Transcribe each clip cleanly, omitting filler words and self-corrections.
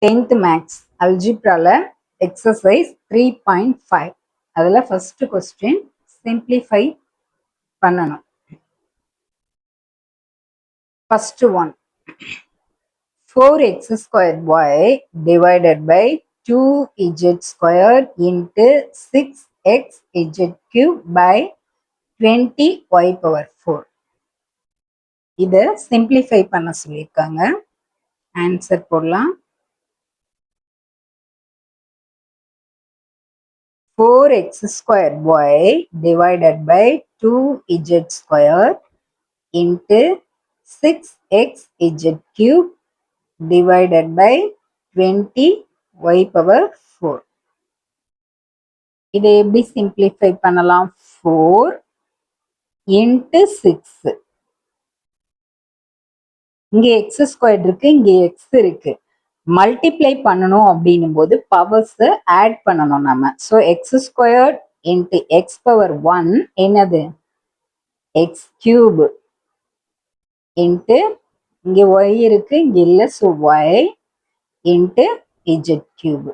10th maths அல்ஜிப்ரால exercise 3.5 அதில் first question simplify பண்ணணும். First one 4x squared y divided by 2z squared into 6x z cube by 20y power 4. இதை simplify பண்ண சொல்லியிருக்காங்க. Answer போடலாம். 4x squared y divided by 2z squared into 6x z cube divided by 20y power 4. இதை எப்படி simplify பண்ணலாம்? 4 into 6. இங்க x square இருக்கு, இங்க x இருக்கு. மல்டிப்ளை பண்ணணும் அப்படின்னும் போது பவர்ஸ் ஆட் பண்ணணும் நம்ம. So X squared into X power 1 என்னது? எக்ஸ் கியூப் இன்ட்டு இங்க ஒய் இருக்கு, இங்க இல்லை. So Y into Z cube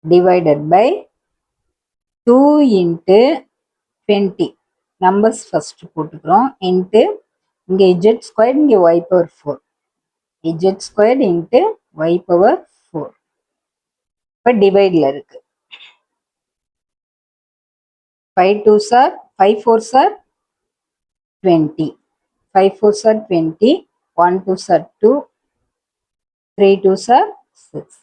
divided by 2 into 20. Numbers first போட்டுக்கிறோம். இன்ட்டு இங்க இஜெட் ஸ்கொயர், இங்க Y power 4. z squared into y power 4. இப்போ டிவைட்ல இருக்கு. 5 2s are 5 4s are 20. 5 4s are 20. 1 2s are 2. 3 2s are 6.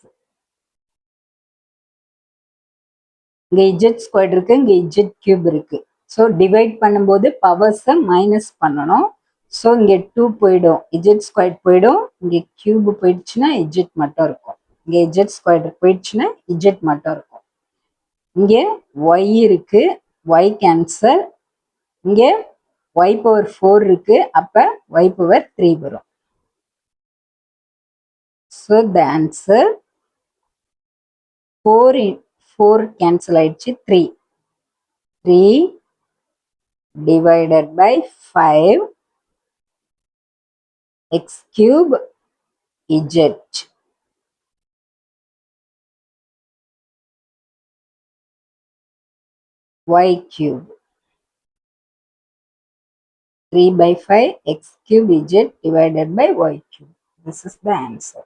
இங்க z squared இருக்கு, இங்க z cube இருக்கு. So divide பண்ணும்போது பவர்ஸை மைனஸ் பண்ணணும். ஸோ இங்கே 2 போயிடும், இஜெட் ஸ்கொயர் போயிடும். இங்கே கியூப் போயிடுச்சுன்னா இஜெட் மட்டும் இருக்கும். இங்கே இஜெட் ஸ்கொயர் போயிடுச்சுன்னா இஜெட் மட்டும் இருக்கும். இங்கே ஒய் இருக்கு, ஒய் கேன்சல். இங்கே ஒய் பவர் 4 இருக்கு, அப்போ ஒய் பவர் 3 வரும். ஸோ த ஆன்சர் 4 கேன்சல் ஆயிடுச்சு. 3 divided by 5 x cube z y cube 3 by 5 x cube z divided by y cube. This is the answer.